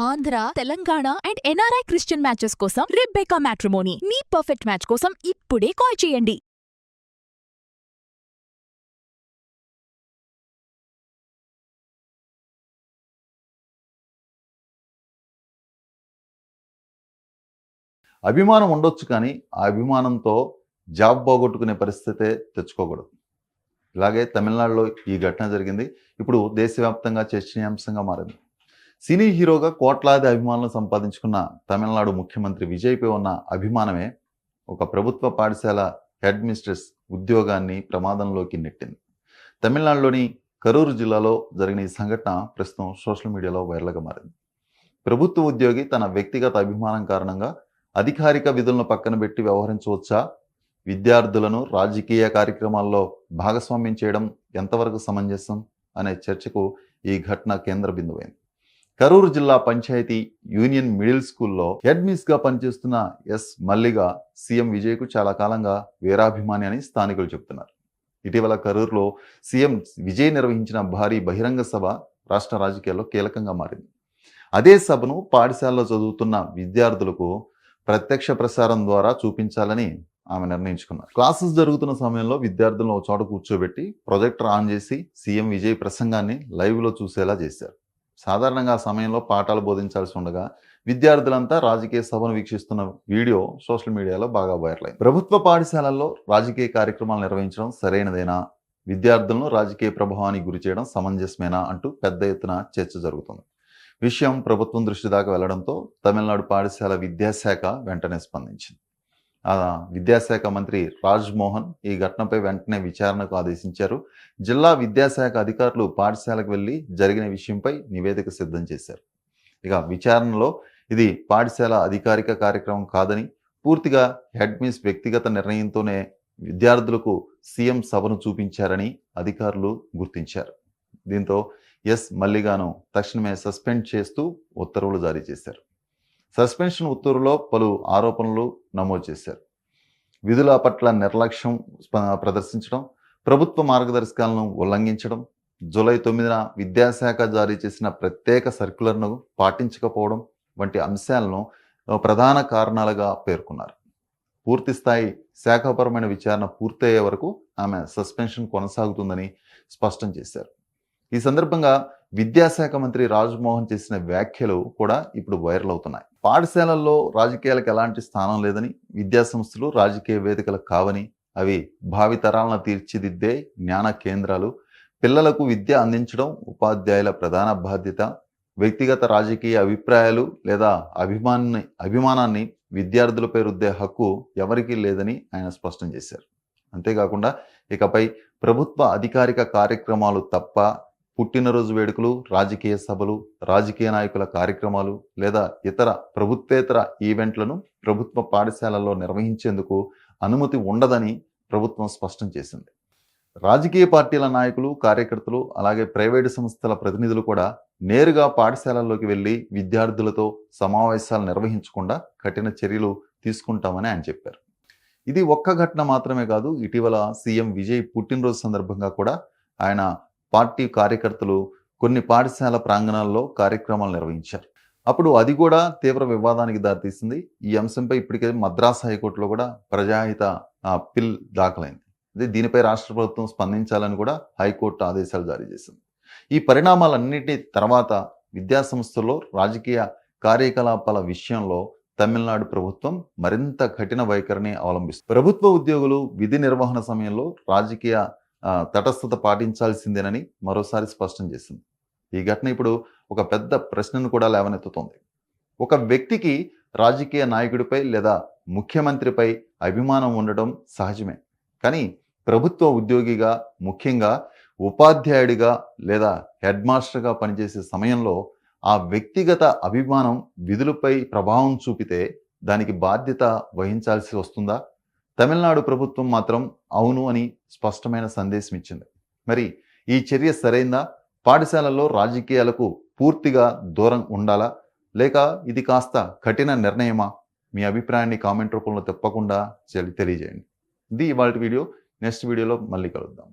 Andhra, Telangana and NRI Christian matches కోసం Rebecca matrimony మీ perfect match కోసం ఇప్పుడే కాల్ చేయండి. అభిమానం ఉండొచ్చు కానీ ఆ అభిమానంతో జాబ్ పోగొట్టుకునే పరిస్థితే తెచ్చుకోకూడదు. ఇలాగే తమిళనాడులో ఈ ఘటన జరిగింది. ఇప్పుడు దేశవ్యాప్తంగా చర్చనీయాంశంగా మారింది. సినీ హీరోగా కోట్లాది అభిమానులను సంపాదించుకున్న తమిళనాడు ముఖ్యమంత్రి విజయ్పై ఉన్న అభిమానమే ఒక ప్రభుత్వ పాఠశాల హెడ్ మిస్ట్రెస్ ఉద్యోగాన్ని ప్రమాదంలోకి నెట్టింది. తమిళనాడులోని కరూరు జిల్లాలో జరిగిన ఈ సంఘటన ప్రస్తుతం సోషల్ మీడియాలో వైరల్గా మారింది. ప్రభుత్వ ఉద్యోగి తన వ్యక్తిగత అభిమానం కారణంగా అధికారిక విధులను పక్కన పెట్టి వ్యవహరించవచ్చా? విద్యార్థులను రాజకీయ కార్యక్రమాల్లో భాగస్వామ్యం చేయడం ఎంతవరకు సమంజసం అనే చర్చకు ఈ ఘటన కేంద్ర బిందువైంది. కరూరు జిల్లా పంచాయతీ యూనియన్ మిడిల్ స్కూల్లో హెడ్ మిస్గా పనిచేస్తున్న ఎస్ మల్లిగా సీఎం విజయ్కు చాలా కాలంగా వీరాభిమాని అని స్థానికులు చెబుతున్నారు. ఇటీవల కరూరులో సీఎం విజయ్ నిర్వహించిన భారీ బహిరంగ సభ రాష్ట్ర రాజకీయాల్లో కీలకంగా మారింది. అదే సభను పాఠశాలలో చదువుతున్న విద్యార్థులకు ప్రత్యక్ష ప్రసారం ద్వారా చూపించాలని ఆమె నిర్ణయించుకున్నారు. క్లాసెస్ జరుగుతున్న సమయంలో విద్యార్థులను ఒక చోట కూర్చోబెట్టి ప్రొజెక్టర్ ఆన్ చేసి సీఎం విజయ్ ప్రసంగాన్ని లైవ్లో చూసేలా చేశారు. సాధారణంగా ఆ సమయంలో పాఠాలు బోధించాల్సి ఉండగా విద్యార్థులంతా రాజకీయ సభను వీక్షిస్తున్న వీడియో సోషల్ మీడియాలో బాగా వైరల్ అయింది. ప్రభుత్వ పాఠశాలల్లో రాజకీయ కార్యక్రమాలు నిర్వహించడం సరైనదేనా? విద్యార్థులను రాజకీయ ప్రభావానికి గురి చేయడం సమంజసమేనా అంటూ పెద్ద ఎత్తున చర్చ జరుగుతుంది. విషయం ప్రభుత్వం దృష్టి దాకా వెళ్లడంతో తమిళనాడు పాఠశాల విద్యాశాఖ వెంటనే స్పందించింది. విద్యాశాఖ మంత్రి రాజ్మోహన్ ఈ ఘటనపై వెంటనే విచారణకు ఆదేశించారు. జిల్లా విద్యాశాఖ అధికారులు పాఠశాలకు వెళ్లి జరిగిన విషయంపై నివేదిక సిద్ధం చేశారు. ఇక విచారణలో ఇది పాఠశాల అధికారిక కార్యక్రమం కాదని, పూర్తిగా హెడ్ మిస్ వ్యక్తిగత నిర్ణయంతోనే విద్యార్థులకు సీఎం సభను చూపించారని అధికారులు గుర్తించారు. దీంతో ఎస్ మల్లిగాను తక్షణమే సస్పెండ్ చేస్తూ ఉత్తర్వులు జారీ చేశారు. సస్పెన్షన్ ఉత్తర్వులో పలు ఆరోపణలు నమోదు చేశారు. విధుల పట్ల నిర్లక్ష్యం ప్రదర్శించడం, ప్రభుత్వ మార్గదర్శకాలను ఉల్లంఘించడం, జూలై 9న విద్యాశాఖ జారీ చేసిన ప్రత్యేక సర్క్యులర్ను పాటించకపోవడం వంటి అంశాలను ప్రధాన కారణాలుగా పేర్కొన్నారు. పూర్తిస్థాయి శాఖాపరమైన విచారణ పూర్తయ్యే వరకు ఆమె సస్పెన్షన్ కొనసాగుతుందని స్పష్టం చేశారు. ఈ సందర్భంగా విద్యాశాఖ మంత్రి రాజ్మోహన్ చేసిన వ్యాఖ్యలు కూడా ఇప్పుడు వైరల్ అవుతున్నాయి. పాఠశాలల్లో రాజకీయాలకు ఎలాంటి స్థానం లేదని, విద్యాసంస్థలు రాజకీయ వేదికలు కావని, అవి భావితరాలను తీర్చిదిద్దే జ్ఞాన కేంద్రాలు, పిల్లలకు విద్య అందించడం ఉపాధ్యాయుల ప్రధాన బాధ్యత, వ్యక్తిగత రాజకీయ అభిప్రాయాలు లేదా అభిమానాన్ని విద్యార్థులపై రుద్దే హక్కు ఎవరికీ లేదని ఆయన స్పష్టం చేశారు. అంతేకాకుండా ఇకపై ప్రభుత్వ అధికారిక కార్యక్రమాలు తప్ప పుట్టినరోజు వేడుకలు, రాజకీయ సభలు, రాజకీయ నాయకుల కార్యక్రమాలు లేదా ఇతర ప్రభుత్వేతర ఈవెంట్లను ప్రభుత్వ పాఠశాలల్లో నిర్వహించేందుకు అనుమతి ఉండదని ప్రభుత్వం స్పష్టం చేసింది. రాజకీయ పార్టీల నాయకులు, కార్యకర్తలు అలాగే ప్రైవేటు సంస్థల ప్రతినిధులు కూడా నేరుగా పాఠశాలల్లోకి వెళ్ళి విద్యార్థులతో సమావేశాలు నిర్వహించకుండా కఠిన చర్యలు తీసుకుంటామని ఆయన చెప్పారు. ఇది ఒక్క ఘటన మాత్రమే కాదు, ఇటీవల సీఎం విజయ్ పుట్టినరోజు సందర్భంగా కూడా ఆయన పార్టీ కార్యకర్తలు కొన్ని పాఠశాల ప్రాంగణాల్లో కార్యక్రమాలు నిర్వహించారు. అప్పుడు అది కూడా తీవ్ర వివాదానికి దారితీసింది. ఈ అంశంపై ఇప్పటికే మద్రాస్ హైకోర్టులో కూడా ప్రజాహిత పిల్ దాఖలైంది. దీనిపై రాష్ట్ర ప్రభుత్వం స్పందించాలని కూడా హైకోర్టు ఆదేశాలు జారీ చేసింది. ఈ పరిణామాలన్నిటి తర్వాత విద్యాసంస్థల్లో రాజకీయ కార్యకలాపాల విషయంలో తమిళనాడు ప్రభుత్వం మరింత కఠిన వైఖరిని అవలంబిస్తుంది. ప్రభుత్వ ఉద్యోగులు విధి నిర్వహణ సమయంలో రాజకీయ తటస్థత పాటించాల్సిందేనని మరోసారి స్పష్టం చేసింది. ఈ ఘటన ఇప్పుడు ఒక పెద్ద ప్రశ్నను కూడా లేవనెత్తుతోంది. ఒక వ్యక్తికి రాజకీయ నాయకుడిపై లేదా ముఖ్యమంత్రిపై అభిమానం ఉండడం సహజమే. కానీ ప్రభుత్వ ఉద్యోగిగా, ముఖ్యంగా ఉపాధ్యాయుడిగా లేదా హెడ్ మాస్టర్గా పనిచేసే సమయంలో ఆ వ్యక్తిగత అభిమానం విధులపై ప్రభావం చూపితే దానికి బాధ్యత వహించాల్సి వస్తుందా? తమిళనాడు ప్రభుత్వం మాత్రం అవును అని స్పష్టమైన సందేశం ఇచ్చింది. మరి ఈ చర్య సరైందా? పాఠశాలల్లో రాజకీయాలకు పూర్తిగా దూరం ఉండాలా, లేక ఇది కాస్త కఠిన నిర్ణయమా? మీ అభిప్రాయాన్ని కామెంట్ రూపంలో తప్పకుండా తెలియజేయండి. ఇది ఇవాళ వీడియో. నెక్స్ట్ వీడియోలో మళ్ళీ కలుద్దాం.